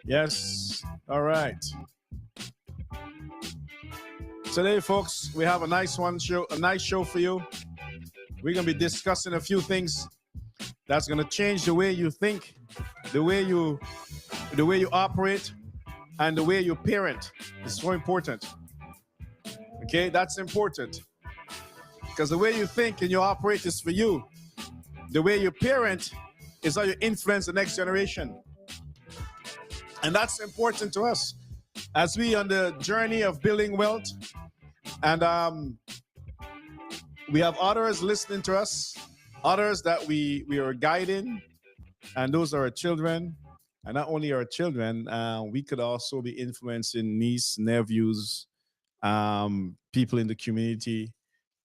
Yes. All right. Today, folks, we have a nice show for you. We're gonna be discussing a few things that's gonna change the way you think, the way you the way you operate, and the way you parent. It's so important. Okay, that's important because the way you think and you operate is for you. The way you parent is how you influence the next generation, and that's important to us as we on the journey of building wealth. And we have others listening to us, others that we are guiding, and those are our children. And not only our children, we could also be influencing niece, nephews, people in the community,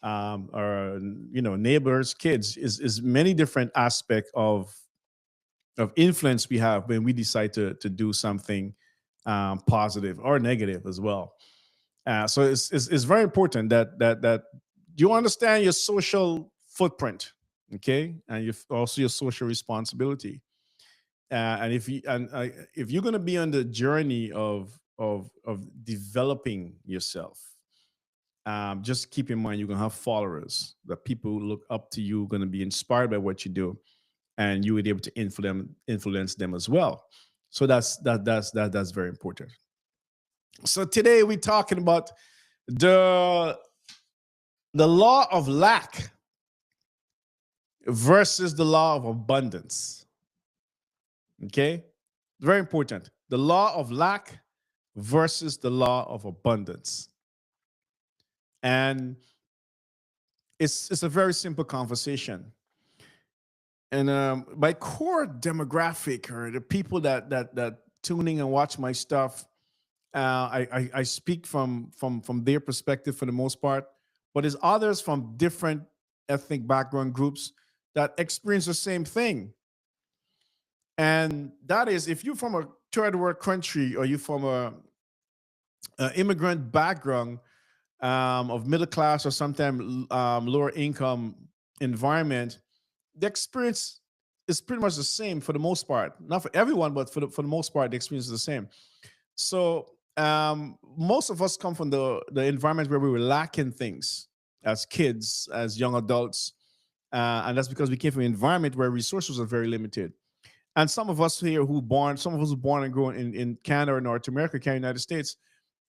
or neighbors, kids. Is many different aspect of influence we have when we decide to do something positive or negative as well. So it's very important that you understand your social footprint, okay, and also your social responsibility. And if you're going to be on the journey of developing yourself, just keep in mind you're going to have followers, that people who look up to you, going to be inspired by what you do, and you will be able to influence them as well. So that's very important. So today we're talking about the the law of lack versus the law of abundance. Okay? Very important. The law of lack versus the law of abundance. And it's a very simple conversation. And my core demographic, or the people that tuning and watch my stuff, I speak from their perspective for the most part, but there's others from different ethnic background groups that experience the same thing. And that is, if you're from a third world country, or you're from a immigrant background, of middle class or sometimes lower income environment, the experience is pretty much the same for the most part. Not for everyone, but for the most part, the experience is the same. So most of us come from the environment where we were lacking things as kids, as young adults, and that's because we came from an environment where resources are very limited. And some of us who born and grown in Canada or North America, Canada, United States,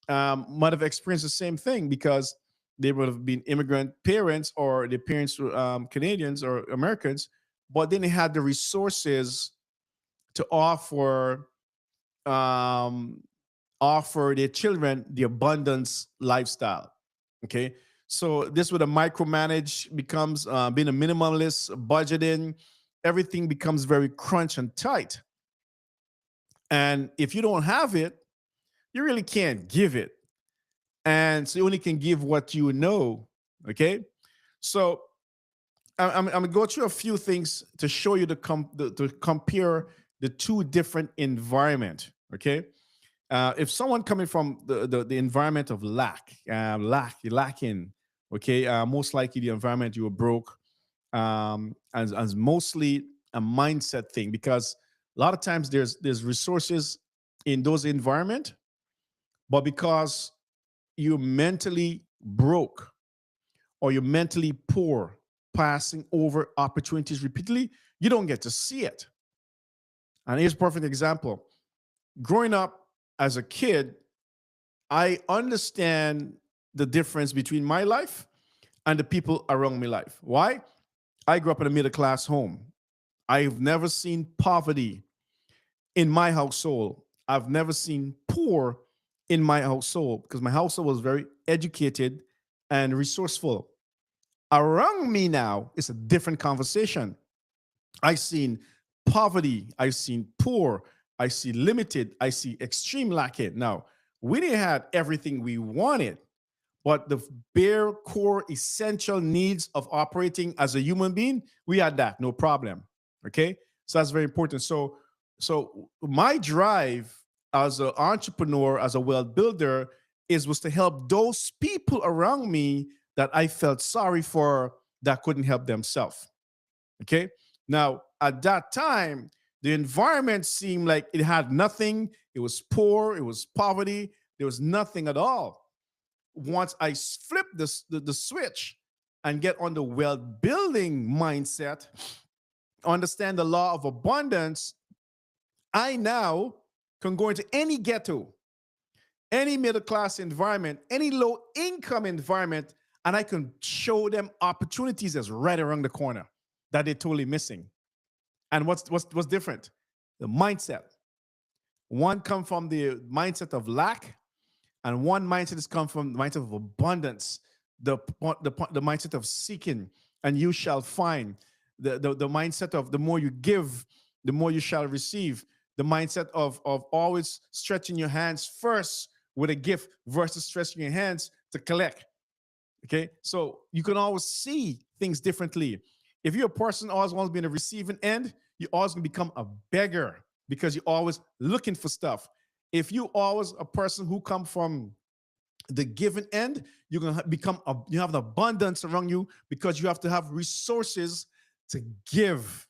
might have experienced the same thing because they would have been immigrant parents, or their parents were Canadians or Americans, but then they had the resources to um, offer their children the abundance lifestyle. Okay, so this would a micromanage becomes being a minimalist, budgeting, everything becomes very crunch and tight. And if you don't have it, you really can't give it, and so you only can give what you know. Okay, so I'm gonna go through a few things to show you to compare the two different environment. Okay, if someone coming from the environment of lacking, okay, most likely the environment you were broke, as mostly a mindset thing, because a lot of times there's resources in those environment, but because you're mentally broke, or you're mentally poor, passing over opportunities repeatedly, you don't get to see it. And here's a perfect example. Growing up as a kid, I understand the difference between my life and the people around my life. Why? I grew up in a middle class home. I've never seen poverty in my household. I've never seen poor in my household because my household was very educated and resourceful. Around me now, it's a different conversation. I've seen poverty, I've seen poor, I see limited, I see extreme lacking. Now, we didn't have everything we wanted, but the bare core essential needs of operating as a human being, we had that, no problem. Okay, so that's very important. So my drive as an entrepreneur, as a wealth builder, was to help those people around me that I felt sorry for, that couldn't help themselves. Okay, now at that time, The environment seemed like it had nothing. It was poor. It was poverty. There was nothing at all. Once I flip the switch and get on the wealth building mindset, understand the law of abundance, I now can go into any ghetto, any middle class environment, any low income environment, and I can show them opportunities that's right around the corner that they're totally missing. And what's different? The mindset. One come from the mindset of lack, and one mindset has come from the mindset of abundance, the mindset of seeking, and you shall find. The mindset of the more you give, the more you shall receive. The mindset of always stretching your hands first with a gift versus stretching your hands to collect. Okay, so you can always see things differently. If you're a person who always wants to be in the receiving end, you always gonna become a beggar because you're always looking for stuff. If you always a person who come from the giving end, you're gonna become you have an abundance around you because you have to have resources to give.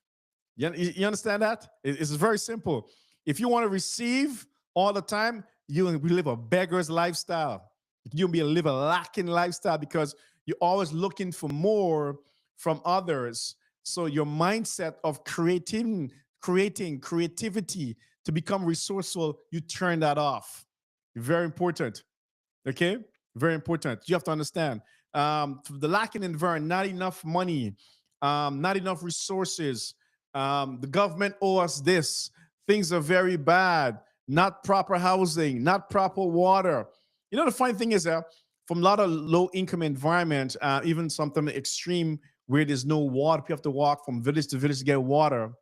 You understand that? It's very simple. If you want to receive all the time, you'll live a beggar's lifestyle. You'll live a lacking lifestyle because you're always looking for more from others. So your mindset of creating creativity to become resourceful, you turn that off. Very important. Okay, very important. You have to understand the lacking environment, not enough money, not enough resources. The government owes us this. Things are very bad. Not proper housing, not proper water. You know, the funny thing is that from a lot of low income environments, even something extreme where there's no water, people have to walk from village to village to get water.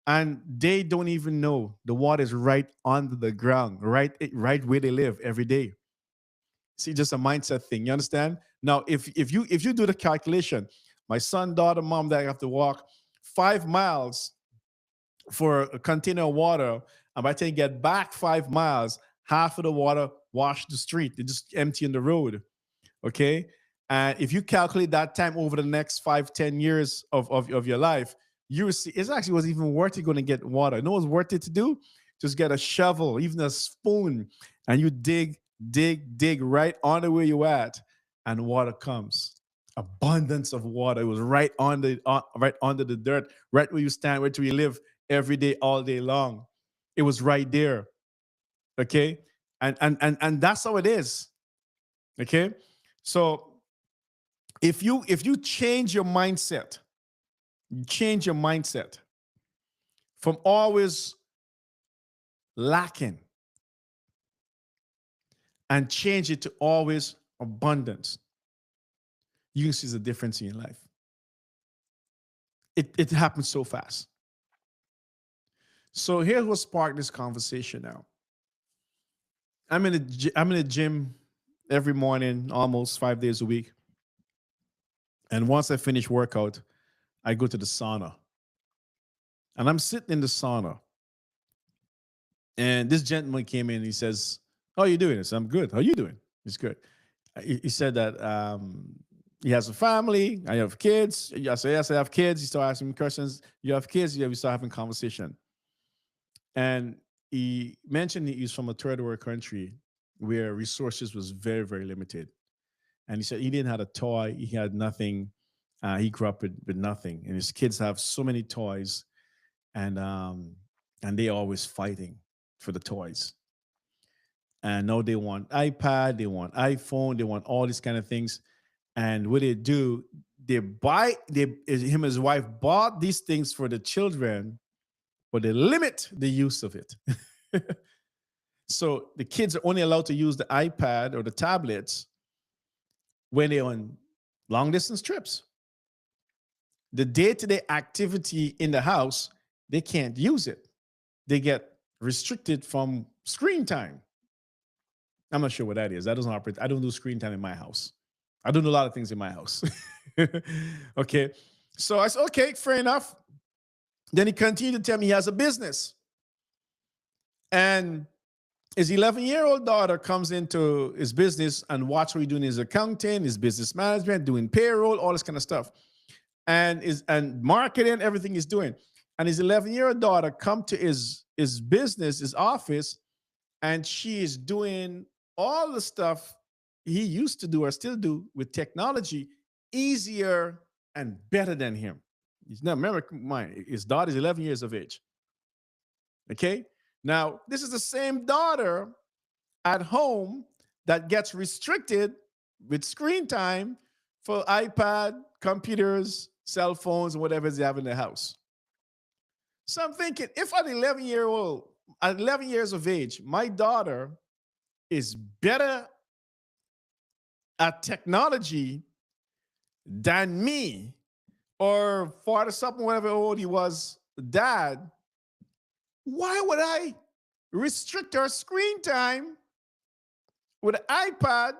And they don't even know the water is right under the ground, right where they live every day. See, just a mindset thing. You understand? Now, if you do the calculation, my son, daughter, mom, that have to walk 5 miles for a container of water, and by the time you get back 5 miles, half of the water wash the street. They just empty in the road. Okay. And if you calculate that time over the next 5, 10 years of your life, you will see it actually was even worth it going to get water. You know what's worth it to do? Just get a shovel, even a spoon, and you dig right on the where you at, and water comes. Abundance of water. It was right on right under the dirt, right where you stand, right where you live every day, all day long. It was right there. Okay. And that's how it is. Okay. So if you change your mindset from always lacking and change it to always abundance, you can see the difference in your life. It happens so fast. So here's what sparked this conversation now. I'm in a gym every morning, almost 5 days a week. And once I finish workout, I go to the sauna. And I'm sitting in the sauna. And this gentleman came in. He says, "How are you doing?" I said, "I'm good. How are you doing?" He's good. He said that he has a family. I have kids. I said, "Yes, I have kids." He started asking me questions. "You have kids?" Yeah, we start having conversation. And he mentioned he's from a third world country where resources was very, very limited. And he said he didn't have a toy. He had nothing. He grew up with nothing. And his kids have so many toys, and they always fighting for the toys. And now they want iPad, they want iPhone, they want all these kind of things. And what they do, him and his wife bought these things for the children, but they limit the use of it. So the kids are only allowed to use the iPad or the tablets when they're on long distance trips. The day-to-day activity in the house, they can't use it. They get restricted from screen time. I'm not sure what that is. That doesn't operate. I don't do screen time in my house. I don't do a lot of things in my house. Okay. So I said, okay, fair enough. Then he continued to tell me he has a business. And his 11-year-old daughter comes into his business and watch what he's doing his accounting, his business management, doing payroll, all this kind of stuff. And marketing, everything he's doing. and his 11-year-old daughter come to his business, his office, and she is doing all the stuff he used to do or still do with technology easier and better than him. He's not, remember, his daughter is 11 years of age. Okay? Now, this is the same daughter at home that gets restricted with screen time for iPad, computers, cell phones, and whatever they have in the house. So I'm thinking, if at 11-year-old, at 11 years of age, my daughter is better at technology than me, or 40 something, whatever old he was, dad, why would I restrict our screen time with the iPad,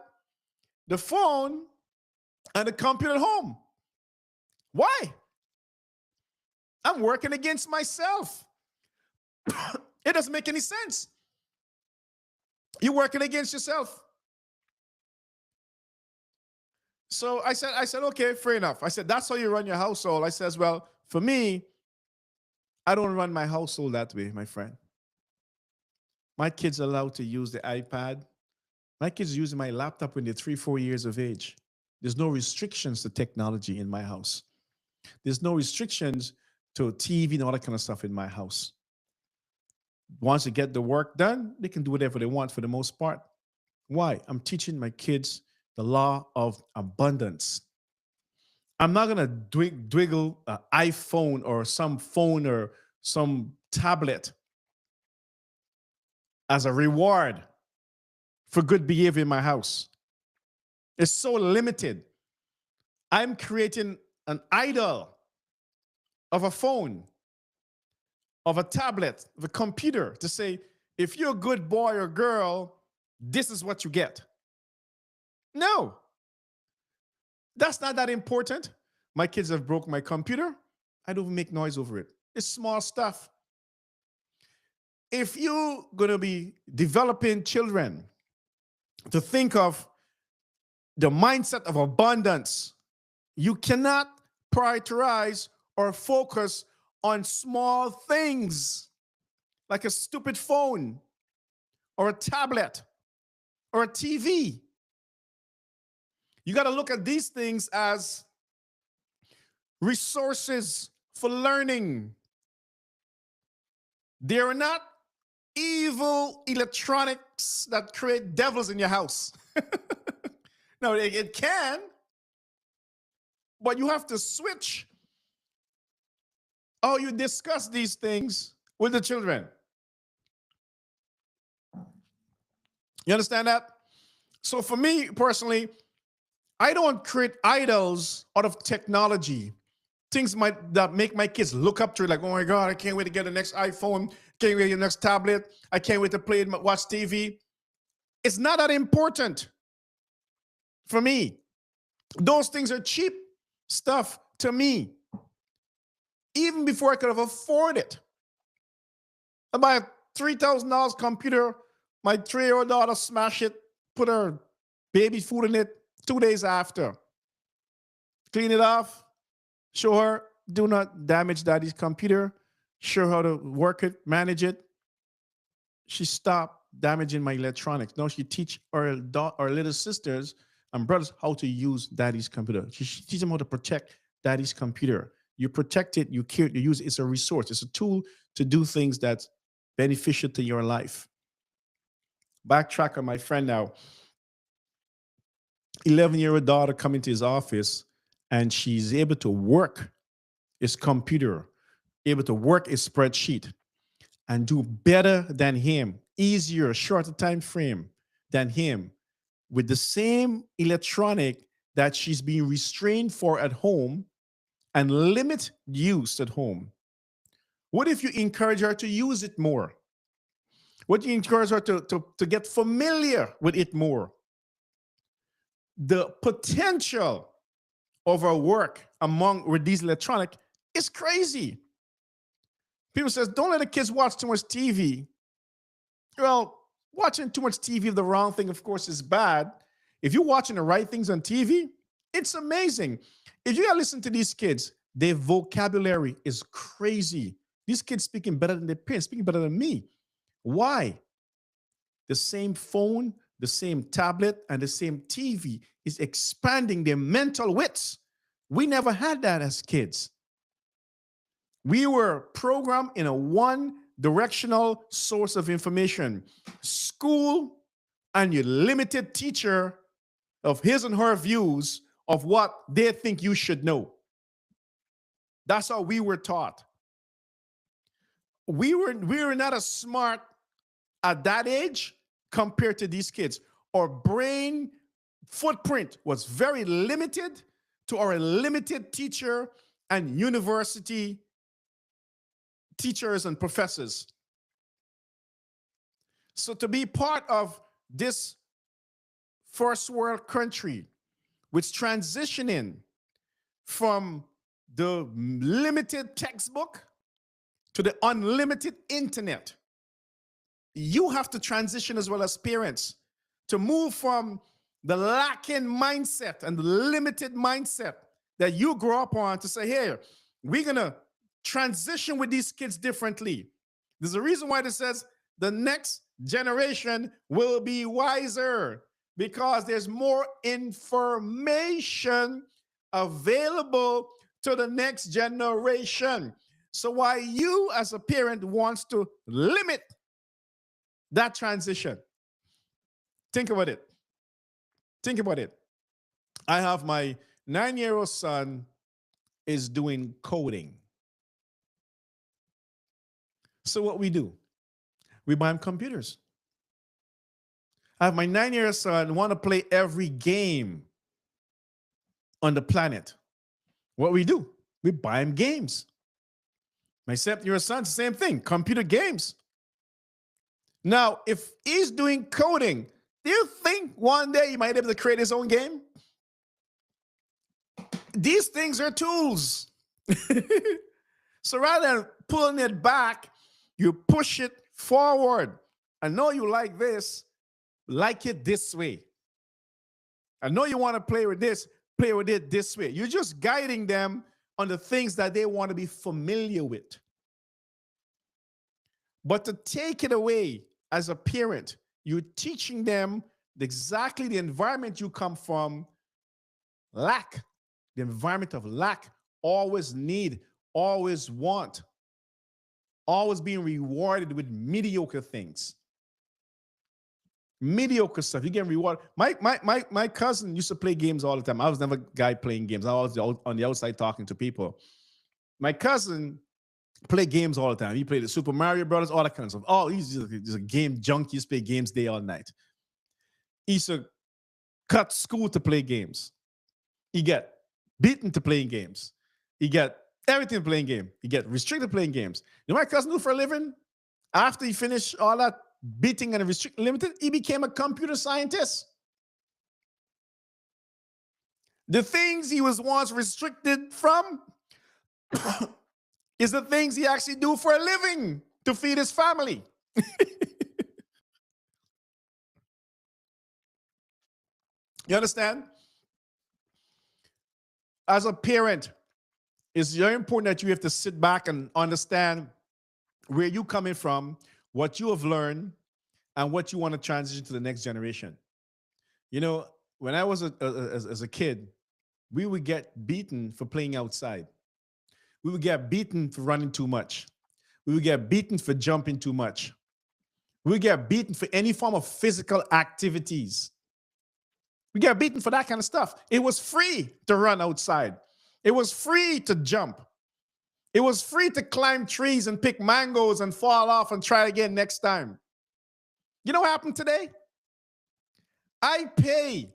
the phone, and the computer at home? Why? I'm working against myself. It doesn't make any sense. You're working against yourself. So I said, okay, fair enough. I said, that's how you run your household. I says, well, for me, I don't run my household that way, my friend. My kids are allowed to use the iPad. My kids are using my laptop when they're 3, 4 years of age. There's no restrictions to technology in my house. There's no restrictions to TV and all that kind of stuff in my house. Once they get the work done, they can do whatever they want for the most part. Why? I'm teaching my kids the law of abundance. I'm not going to dwiggle an iPhone or some phone or some tablet as a reward for good behavior in my house. It's so limited. I'm creating an idol of a phone, of a tablet, of a computer to say, if you're a good boy or girl, this is what you get. No, that's not that important. My kids have broke my computer. I don't make noise over it. It's small stuff. If you're going to be developing children to think of the mindset of abundance, you cannot prioritize or focus on small things like a stupid phone or a tablet or a TV. You got to look at these things as resources for learning. They are not evil electronics that create devils in your house. No, it can, but you have to switch how you discuss these things with the children. You understand that? So for me personally, I don't create idols out of technology. Things that make my kids look up to it, like, oh my God, I can't wait to get the next iPhone, can't wait to get the next tablet, I can't wait to play it, watch TV. It's not that important for me. Those things are cheap stuff to me. Even before I could have afforded it. I buy a $3,000 computer, my 3-year-old daughter smash it, put her baby food in it 2 days after. Clean it off, show her, do not damage daddy's computer, show her how to work it, manage it. She stopped damaging my electronics. Now she teach our little sisters and brothers how to use daddy's computer. She teach them how to protect daddy's computer. You protect it, you care, you use it. It's a resource. It's a tool to do things that's beneficial to your life. Backtrack on my friend now. 11-year-old daughter coming to his office, and she's able to work his computer, able to work his spreadsheet, and do better than him, easier, shorter time frame than him, with the same electronic that she's being restrained for at home and limit use at home. What if you encourage her to use it more? What do you encourage her to get familiar with it more? The potential of her work with these electronic is crazy. People says, don't let the kids watch too much TV. Well, watching too much TV, the wrong thing, of course, is bad. If you're watching the right things on TV, it's amazing. If you gotta listen to these kids, their vocabulary is crazy. These kids speaking better than their parents, speaking better than me. Why? The same phone, the same tablet, and the same TV is expanding their mental wits. We never had that as kids. We were programmed in a one directional source of information, school, and your limited teacher of his and her views of what they think you should know. That's how we were taught. We were not as smart at that age compared to these kids. Our brain footprint was very limited to our limited teacher and university teachers and professors. So to be part of this first world country, which transitioning from the limited textbook to the unlimited internet, you have to transition as well as parents to move from the lacking mindset and the limited mindset that you grew up on to say, hey, we're going to transition with these kids differently. There's a reason why this says the next generation will be wiser, because there's more information available to the next generation. So why you as a parent wants to limit that transition? Think about it. Think about it. I have my 9-year-old son is doing coding. So what we do, we buy him computers. I have my 9-year-old son want to play every game on the planet. What we do, we buy him games. My 7-year-old son, same thing, computer games. Now, if he's doing coding, do you think one day he might be able to create his own game? These things are tools. So rather than pulling it back, you push it forward. I know you like this, like it this way. I know you want to play with this, play with it this way. You're just guiding them on the things that they want to be familiar with. But to take it away as a parent, you're teaching them exactly the environment you come from, lack, the environment of lack, always need, always want, always being rewarded with mediocre things. Mediocre stuff. You get rewarded. My cousin used to play games all the time. I was never a guy playing games. I was on the outside talking to people. My cousin played games all the time. He played the Super Mario Brothers, all that kind of stuff. Oh, he's just a game junkie. He used to play games day all night. He used to cut school to play games. He get beaten to playing games. He get everything playing game. He get restricted playing games. You know what my cousin do for a living? After he finished all that beating and restricted limited, he became a computer scientist. The things he was once restricted from is the things he actually do for a living to feed his family. You understand? As a parent, it's very important that you have to sit back and understand where you're coming from, what you have learned, and what you want to transition to the next generation. You know, when I was as a kid, we would get beaten for playing outside. We would get beaten for running too much. We would get beaten for jumping too much. We would get beaten for any form of physical activities. We get beaten for that kind of stuff. It was free to run outside. It was free to jump. It was free to climb trees and pick mangoes and fall off and try again next time. You know what happened today? I pay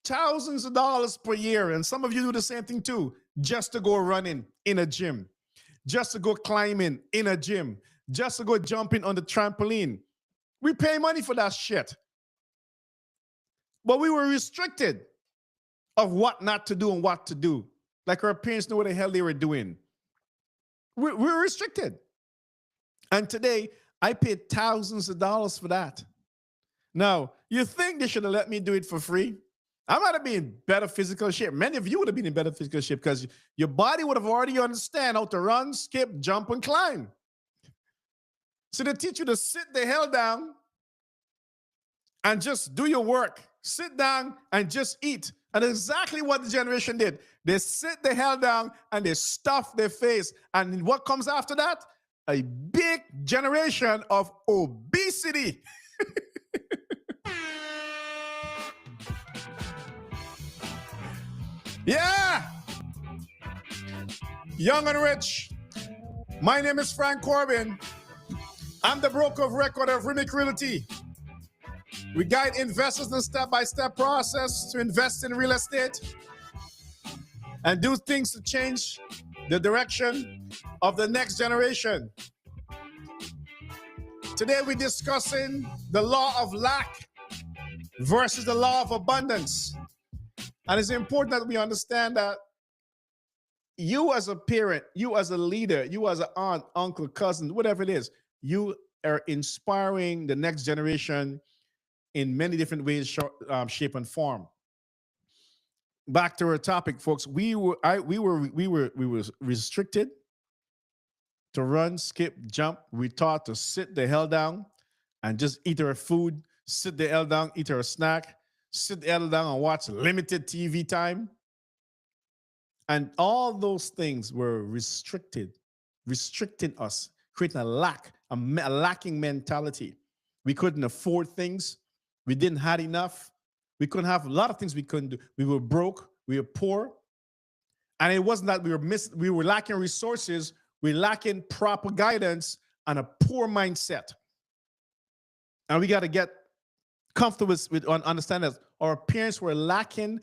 thousands of dollars per year, and some of you do the same thing too, just to go running in a gym, just to go climbing in a gym, just to go jumping on the trampoline. We pay money for that shit. But we were restricted of what not to do and what to do. Like our parents knew what the hell they were doing. We were restricted. And today, I paid thousands of dollars for that. Now, you think they should have let me do it for free? I might have been in better physical shape. Many of you would have been in better physical shape because your body would have already understand how to run, skip, jump, and climb. So they teach you to sit the hell down and just do your work. Sit down and just eat. And exactly what the generation did. They sit the hell down and they stuff their face. And what comes after that? A big generation of obesity. Yeah, young and rich. My name is Frank Corbin. I'm the broker of record of Remick Realty. We guide investors in a step-by-step process to invest in real estate and do things to change the direction of the next generation. Today we're discussing the law of lack versus the law of abundance. And it's important that we understand that you as a parent, you as a leader, you as an aunt, uncle, cousin, whatever it is, you are inspiring the next generation in many different ways, shape, and form. Back to our topic, folks. We were restricted to run, skip, jump. We taught to sit the hell down and just eat our food, sit the hell down, eat our snack, sit the hell down and watch limited TV time. And all those things were restricting us, creating a lack, a lacking mentality. We couldn't afford things. We didn't have enough. We couldn't have a lot of things we couldn't do. We were broke. We were poor. And it wasn't that we were lacking resources. We were lacking proper guidance and a poor mindset. And we got to get comfortable with understand that our parents were lacking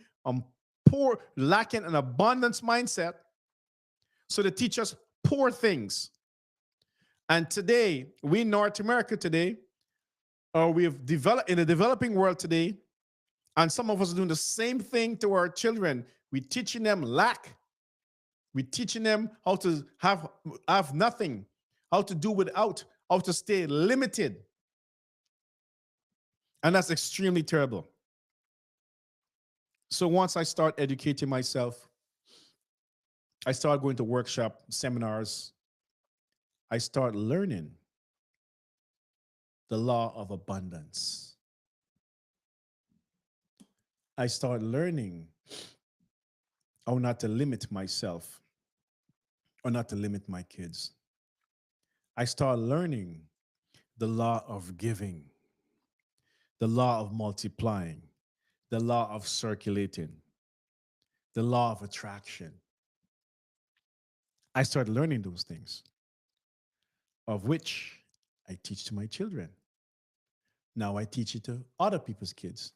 lacking an abundance mindset. So they teach us poor things. And today, we in North America today, or we've developed in the developing world today, and some of us are doing the same thing to our children. We're teaching them lack. We're teaching them how to have nothing, how to do without, how to stay limited. And that's extremely terrible. So once I start educating myself, I start going to workshop seminars. I start learning the law of abundance. I start learning how not to limit myself or not to limit my kids. I start learning the law of giving, the law of multiplying, the law of circulating, the law of attraction. I start learning those things, of which I teach to my children. Now I teach it to other people's kids.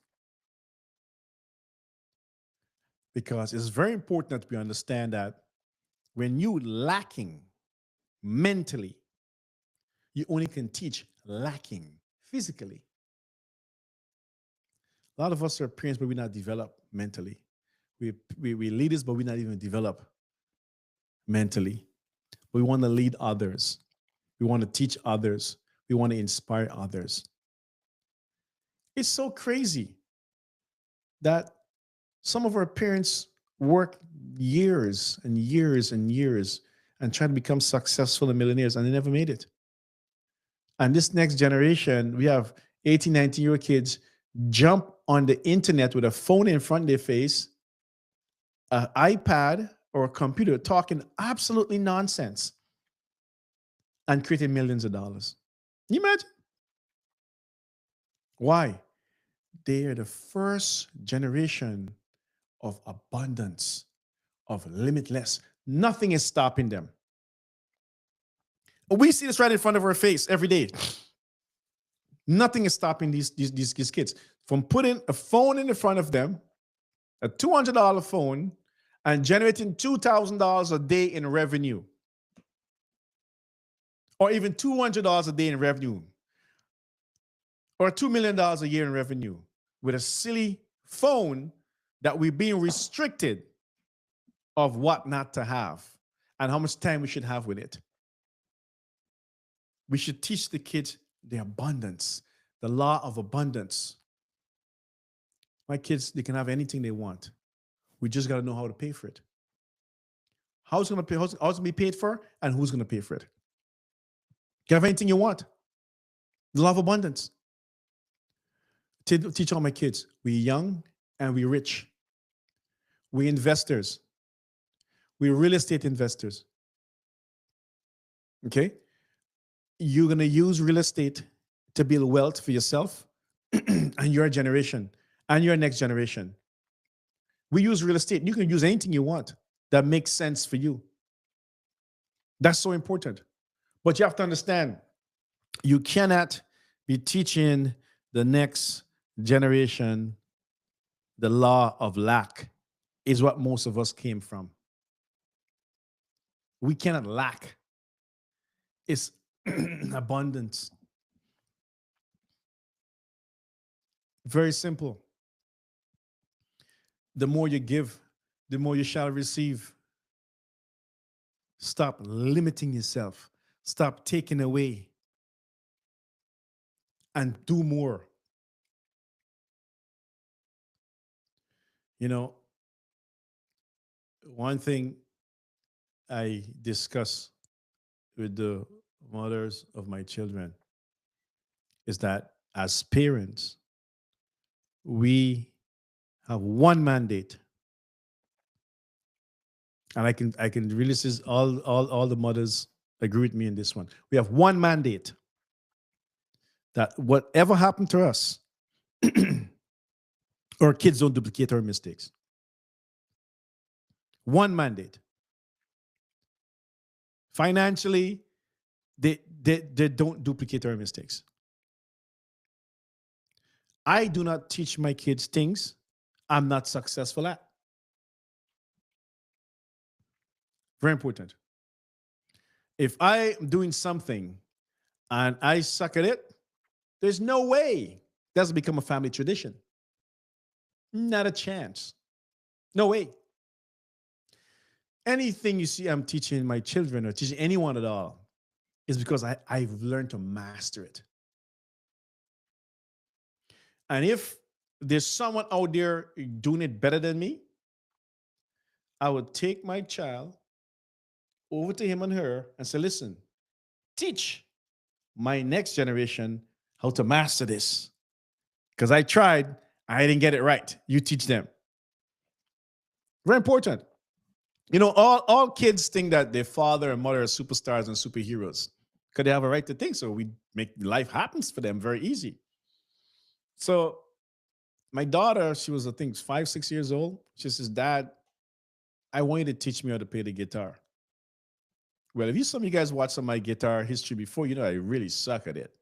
Because it's very important that we understand that when you lacking mentally, you only can teach lacking physically. A lot of us are parents, but we're not developed mentally. We leaders, but we're not even developed mentally. We want to lead others. We want to teach others. We want to inspire others. It's so crazy that some of our parents work years and years and years and try to become successful and millionaires, and they never made it. And this next generation, we have 18, 19-year-old kids jump on the internet with a phone in front of their face, an iPad or a computer, talking absolutely nonsense and creating millions of dollars. Can you imagine? Why? They are the first generation of abundance, of limitless. Nothing is stopping them. We see this right in front of our face every day. Nothing is stopping these kids from putting a phone in the front of them, a $200 phone, and generating $2,000 a day in revenue, or even $200 a day in revenue, or $2 million a year in revenue with a silly phone that we're being restricted of what not to have and how much time we should have with it. We should teach the kids the abundance, the law of abundance. My kids, they can have anything they want. We just got to know how to pay for it. How's it going to pay? How's it going to be paid for? And who's going to pay for it? You can have anything you want. Love abundance. Teach all my kids. We young and we rich. We investors. We real estate investors. Okay? You're going to use real estate to build wealth for yourself and your generation and your next generation. We use real estate. You can use anything you want that makes sense for you. That's so important. But you have to understand, you cannot be teaching the next generation the law of lack is what most of us came from. We cannot lack. It's abundance. Very simple. The more you give, the more you shall receive. Stop limiting yourself. Stop taking away. And do more. You know, one thing I discuss with the mothers of my children is that as parents, we have one mandate. And I can really see all the mothers agree with me in this one. We have one mandate that whatever happened to us, our kids don't duplicate our mistakes. One mandate. Financially, they don't duplicate our mistakes. I do not teach my kids things I'm not successful at. Very important. If I am doing something and I suck at it, there's no way that's become a family tradition. Not a chance. No way. Anything you see I'm teaching my children or teaching anyone at all is because I've learned to master it. And if there's someone out there doing it better than me, I would take my child over to him and her and say, listen, teach my next generation how to master this. Because I tried, I didn't get it right. You teach them. Very important. You know, all kids think that their father and mother are superstars and superheroes because they have a right to think so. We make life happens for them very easy. So my daughter, she was, I think, 5, 6 years old. She says, Dad, I want you to teach me how to play the guitar. Well, if some of you guys watch some of my guitar history before, you know I really suck at it.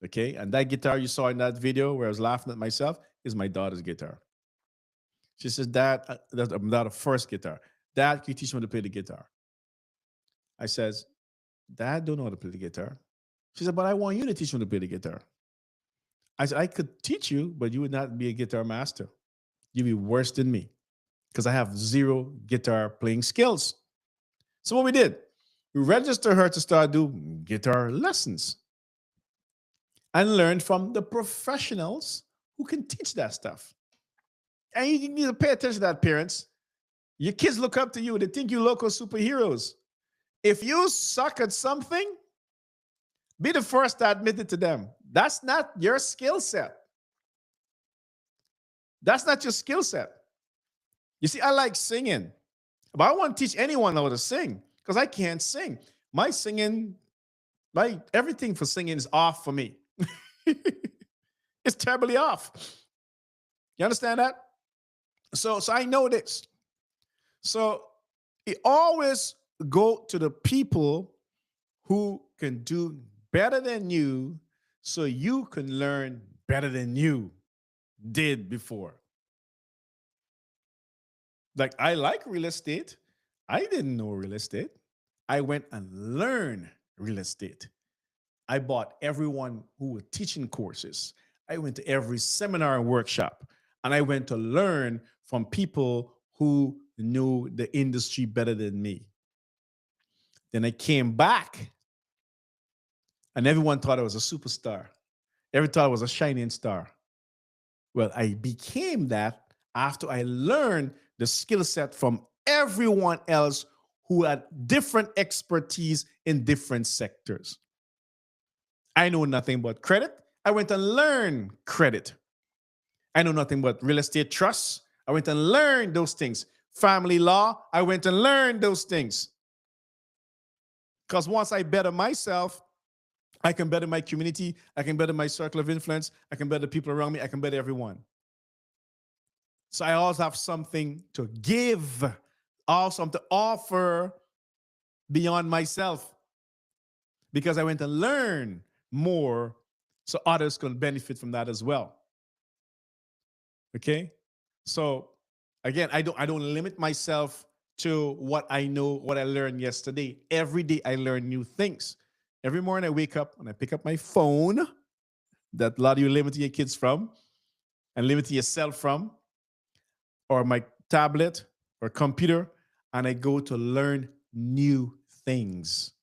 Okay? And that guitar you saw in that video where I was laughing at myself is my daughter's guitar. She says, Dad, that's not a first guitar. Dad, can you teach me how to play the guitar? I says, Dad don't know how to play the guitar. She said, but I want you to teach me how to play the guitar. I said, I could teach you, but you would not be a guitar master. You'd be worse than me because I have zero guitar playing skills. So what we did, we registered her to start doing guitar lessons and learn from the professionals who can teach that stuff. And you need to pay attention to that, parents. Your kids look up to you. They think you local superheroes. If you suck at something, be the first to admit it to them. That's not your skill set. That's not your skill set. You see, I like singing, but I want to teach anyone how to sing because I can't sing. My singing, everything for singing is off for me. It's terribly off. You understand that? So I know this. So it always go to the people who can do better than you so you can learn better than you did before. Like, I like real estate. I didn't know real estate. I went and learned real estate. I bought everyone who were teaching courses. I went to every seminar and workshop, and I went to learn from people who knew the industry better than me. Then I came back, and everyone thought I was a superstar. Everyone thought I was a shining star. Well, I became that after I learned the skill set from everyone else who had different expertise in different sectors. I know nothing but credit. I went and learned credit. I know nothing but real estate trusts. I went and learned those things. Family law, I went and learned those things. Because once I better myself, I can better my community. I can better my circle of influence. I can better people around me. I can better everyone. So I always have something to give, also something to offer beyond myself because I went and learned more so others can benefit from that as well. Okay? So again, I don't limit myself to what I know, what I learned yesterday. Every day I learn new things. Every morning I wake up and I pick up my phone that a lot of you limit your kids from and limit yourself from, or my tablet or computer, and I go to learn new things.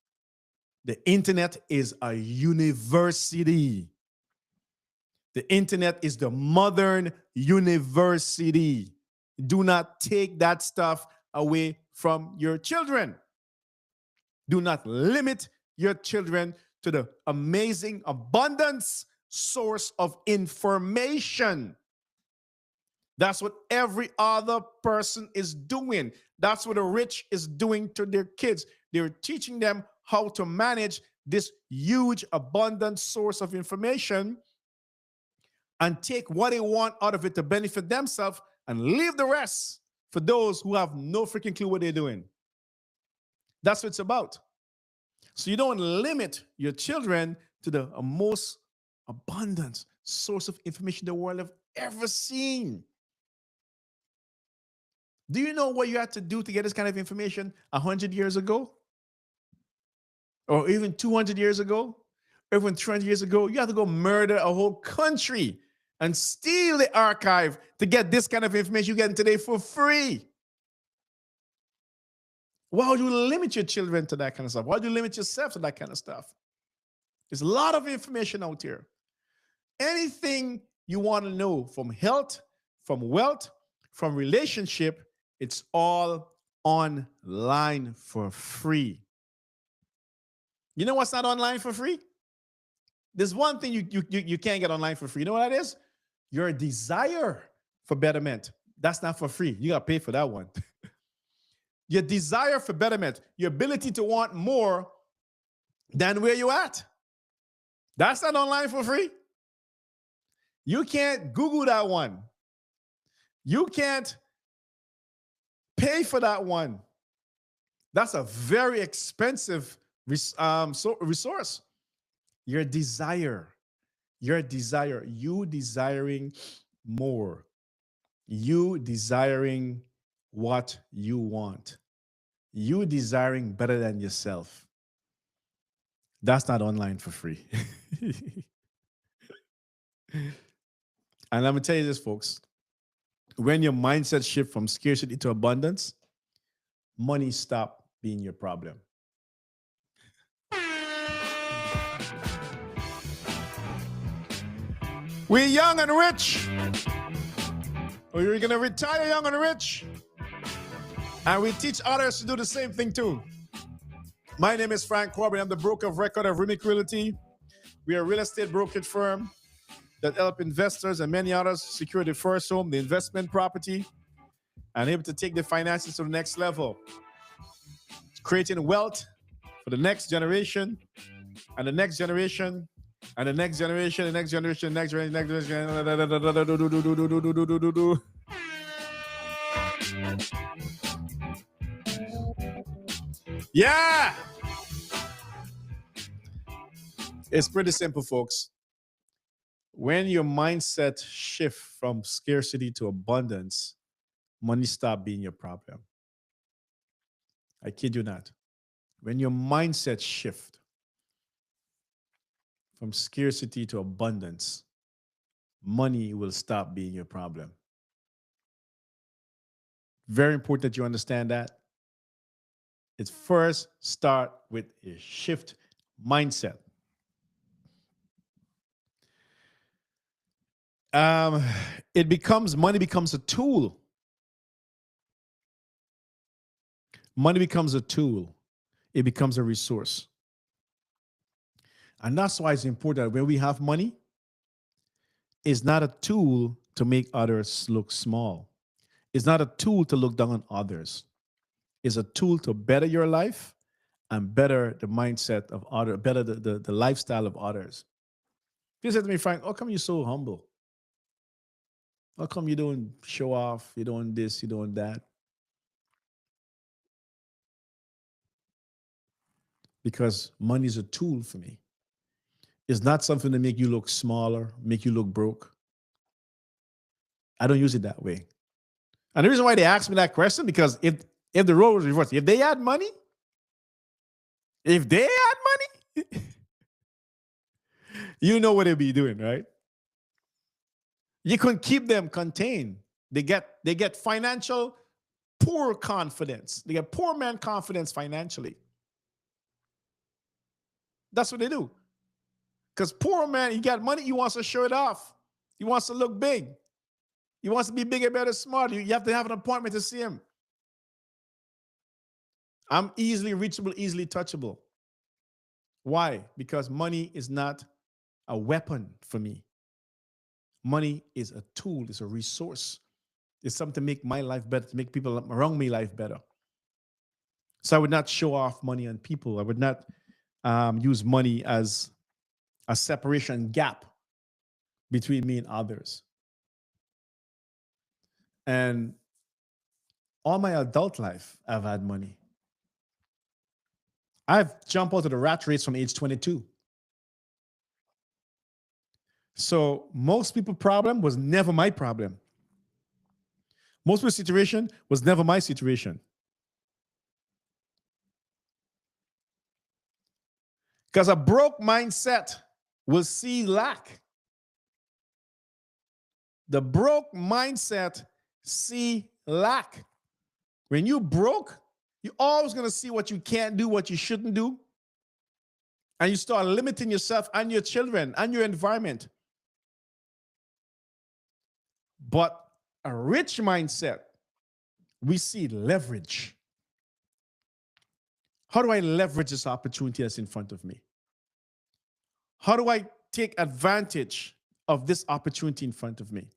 The internet is a university. The internet is the modern university. Do not take that stuff away from your children. Do not limit your children to the amazing abundance source of information. That's what every other person is doing. That's what the rich is doing to their kids. They're teaching them how to manage this huge, abundant source of information and take what they want out of it to benefit themselves and leave the rest for those who have no freaking clue what they're doing. That's what it's about. So you don't limit your children to the most abundant source of information the world have ever seen. Do you know what you had to do to get this kind of information 100 years ago? Or even 200 years ago? Or even 300 years ago? You had to go murder a whole country and steal the archive to get this kind of information you're getting today for free. Why would you limit your children to that kind of stuff? Why would you limit yourself to that kind of stuff? There's a lot of information out here. Anything you want to know from health, from wealth, from relationship, it's all online for free. You know what's not online for free? There's one thing you can't get online for free. You know what that is? Your desire for betterment. That's not for free. You got to pay for that one. Your desire for betterment, your ability to want more than where you at. That's not online for free. You can't Google that one. You can't pay for that one. That's a very expensive resource. Your desire, you desiring more, you desiring what you want, you desiring better than yourself. That's not online for free. And let me tell you this, folks. When your mindset shift from scarcity to abundance, money stop being your problem. We're young and rich. Or you're going to retire young and rich. And we teach others to do the same thing too. My name is Frank Corbin. I'm the broker of record of Remick Realty. We are a real estate brokerage firm that help investors and many others secure the first home, the investment property, and able to take the finances to the next level. Creating wealth for the next generation and the next generation and the next generation, the next generation, next generation, next generation. Yeah. It's pretty simple, folks. When your mindset shift from scarcity to abundance, money stop being your problem. I kid you not. When your mindset shift from scarcity to abundance, money will stop being your problem. Very important that you understand that. It first start with a shift mindset. Um, money becomes a tool. Money becomes a tool. It becomes a resource. And that's why it's important that when we have money, it's not a tool to make others look small. It's not a tool to look down on others. It's a tool to better your life and better the mindset of others, better the lifestyle of others. He said to me, Frank, how come you're so humble? How come you don't show off? You're doing this, you're doing that? Because money is a tool for me. It's not something to make you look smaller, make you look broke. I don't use it that way. And the reason why they asked me that question, because if the role was reversed, if they had money, you know what they'd be doing, right? You couldn't keep them contained. They get financial poor confidence. They get poor man confidence financially. That's what they do. Because poor man, he got money, he wants to show it off. He wants to look big. He wants to be bigger, better, smarter. You have to have an appointment to see him. I'm easily reachable, easily touchable. Why? Because money is not a weapon for me. Money is a tool, it's a resource. It's something to make my life better, to make people around me life better. So I would not show off money on people. I would not use money as a separation gap between me and others. And all my adult life, I've had money. I've jumped out of the rat race from age 22. So most people's problem was never my problem. Most people's situation was never my situation. Because a broke mindset will see lack. The broke mindset see lack. When you broke, you're always going to see what you can't do, what you shouldn't do. And you start limiting yourself and your children and your environment. But a rich mindset, we see leverage. How do I leverage this opportunity that's in front of me? How do I take advantage of this opportunity in front of me?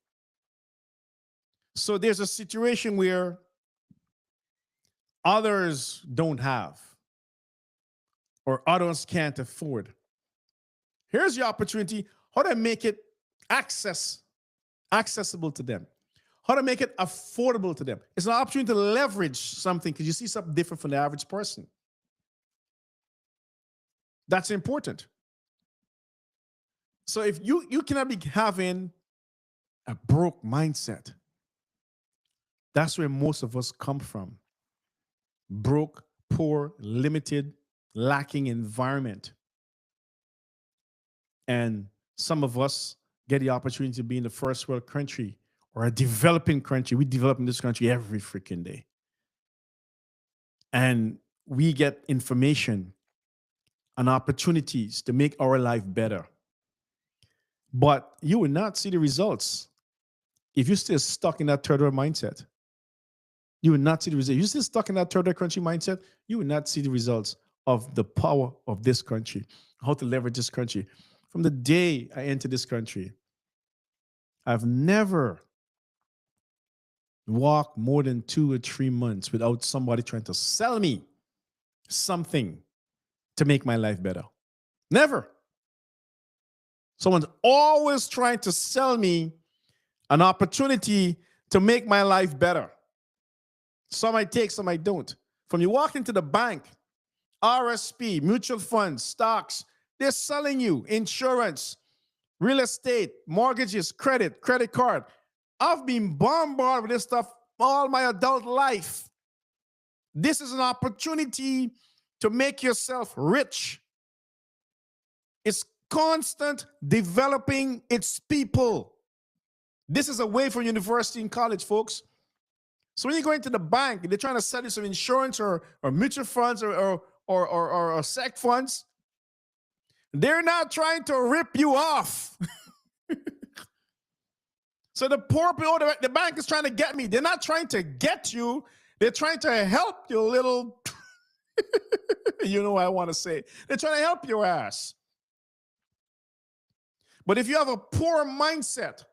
So there's a situation where others don't have or others can't afford. Here's your opportunity. How do I make it accessible to them? How to make it affordable to them? It's an opportunity to leverage something because you see something different from the average person. That's important. So if you cannot be having a broke mindset, that's where most of us come from. Broke, poor, limited, lacking environment. And some of us get the opportunity to be in the first world country or a developing country. We develop in this country every freaking day. And we get information and opportunities to make our life better. But you will not see the results if you're still stuck in that third world mindset. You will not see the results. You're still stuck in that third world country mindset. You will not see the results of the power of this country, how to leverage this country. From the day I entered this country, I've never walked more than 2 or 3 months without somebody trying to sell me something to make my life better. Never. Someone's always trying to sell me an opportunity to make my life better. Some I take, some I don't. From you walk into the bank, RSP, mutual funds, stocks, they're selling you insurance, real estate, mortgages, credit card. I've been bombarded with this stuff all my adult life. This is an opportunity to make yourself rich. It's constant developing its people. This is away from university and college, folks. So when you go into the bank, they're trying to sell you some insurance or mutual funds or sec funds. They're not trying to rip you off. So the poor people, the bank is trying to get me. They're not trying to get you. They're trying to help your little, you know what I want to say. They're trying to help your ass. But if you have a poor mindset,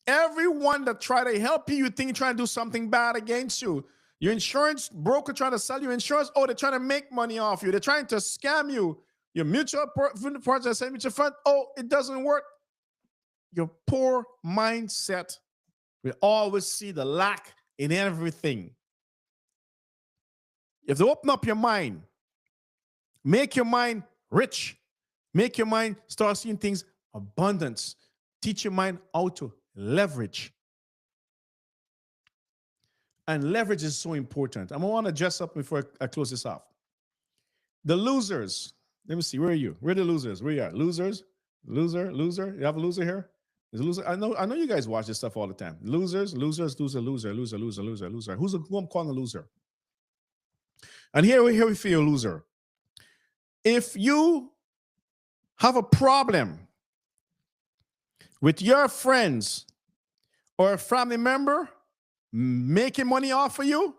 everyone that try to help you, you think you're trying to do something bad against you. Your insurance broker trying to sell you insurance. Oh, they're trying to make money off you. They're trying to scam you. Your mutual fund, mutual fund. Oh, it doesn't work. Your poor mindset will always see the lack in everything. You have to open up your mind. Make your mind rich. Make your mind start seeing things abundance. Teach your mind how to leverage. And leverage is so important. I'm going to want to dress up before I close this off. The losers. Let me see. Where are you? Where are the losers? Where you at? Losers? Loser? You have a loser here? There's a loser. I know you guys watch this stuff all the time. Losers. Who's who I'm calling a loser? And here we feel a loser. If you have a problem with your friends or a family member making money off of you,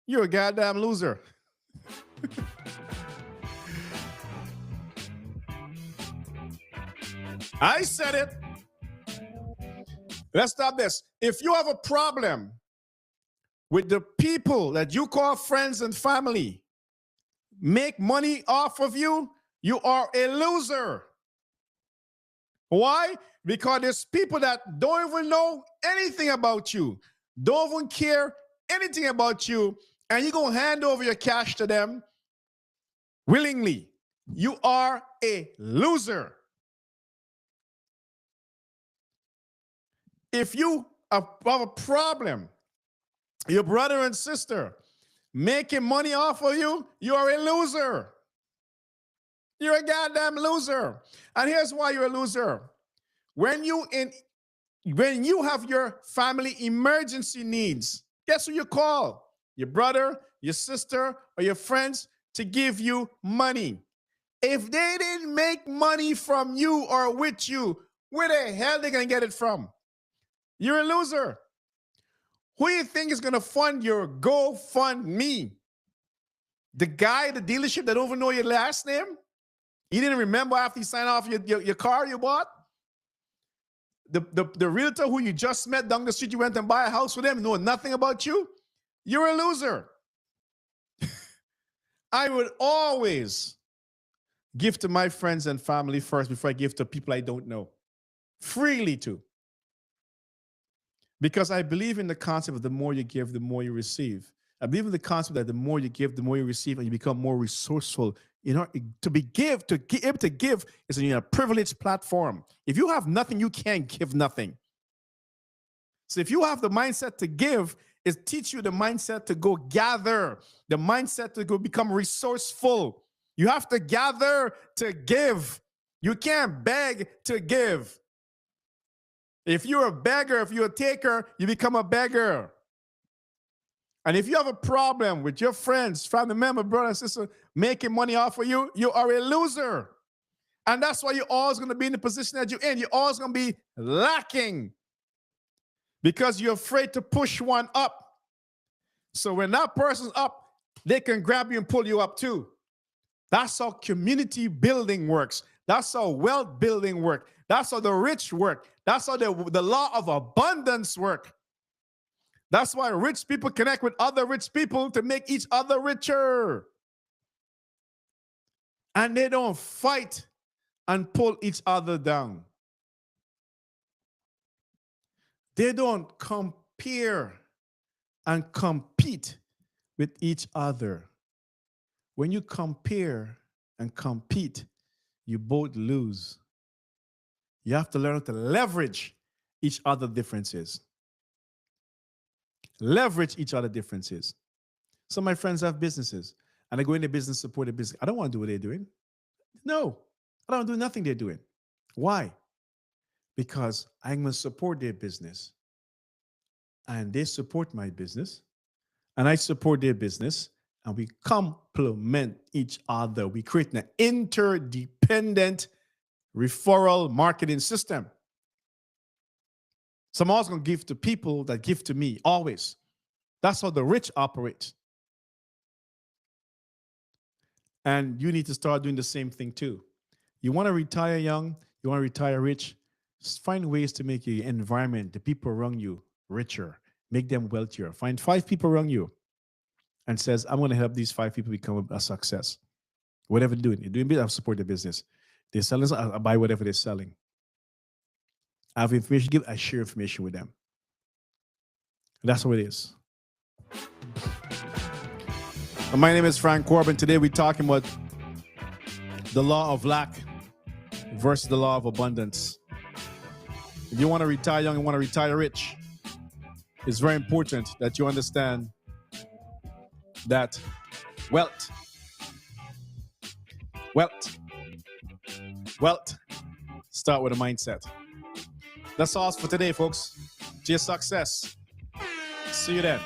you're a goddamn loser. I said it. Let's stop this. If you have a problem with the people that you call friends and family make money off of you, you are a loser. Why? Because there's people that don't even know anything about you, don't even care anything about you, and you're going to hand over your cash to them willingly. You are a loser. If you have a problem, your brother and sister making money off of you, you are a loser. You're a goddamn loser. And here's why you're a loser. When you have your family emergency needs, guess who you call? Your brother, your sister, or your friends to give you money. If they didn't make money from you or with you, where the hell are they going to get it from? You're a loser. Who do you think is going to fund your GoFundMe? The guy at the dealership that don't even know your last name? He didn't remember after you signed off your car you bought? The realtor who you just met down the street, you went and buy a house with them, know nothing about you? You're a loser. I would always give to my friends and family first before I give to people I don't know. Freely too. Because I believe in the concept of the more you give, the more you receive. I believe in the concept that the more you give, the more you receive, and you become more resourceful. You know, to be able to give is a privileged platform. If you have nothing, you can't give nothing. So if you have the mindset to give, it teaches you the mindset to go gather, the mindset to go become resourceful. You have to gather to give. You can't beg to give. If you're a beggar, if you're a taker, you become a beggar. And if you have a problem with your friends, family member, brother, and sister making money off of you, you are a loser. And that's why you're always going to be in the position that you're in. You're always going to be lacking because you're afraid to push one up. So when that person's up, they can grab you and pull you up too. That's how community building works. That's how wealth building works. That's how the rich work. That's how the law of abundance work. That's why rich people connect with other rich people to make each other richer. And they don't fight and pull each other down. They don't compare and compete with each other. When you compare and compete, you both lose. You have to learn to leverage each other's differences. Leverage each other's differences. Some of my friends have businesses, and they go into business, support the business. I don't want to do what they're doing. No, I don't do nothing they're doing. Why? Because I'm going to support their business, and they support my business, and I support their business, and we complement each other. We create an interdependent referral marketing system. So I'm always going to give to people that give to me, always. That's how the rich operate. And you need to start doing the same thing too. You want to retire young, you want to retire rich, just find ways to make your environment, the people around you, richer, make them wealthier. Find 5 people around you and says, I'm going to help these 5 people become a success. Whatever they're doing. You're doing business, I support the business. They're selling, I buy whatever they're selling. I have information to give, I share information with them. That's what it is. My name is Frank Corbin. Today we're talking about the law of lack versus the law of abundance. If you want to retire young, you want to retire rich, it's very important that you understand that wealth start with a mindset. That's all for today, folks. To your success. See you then.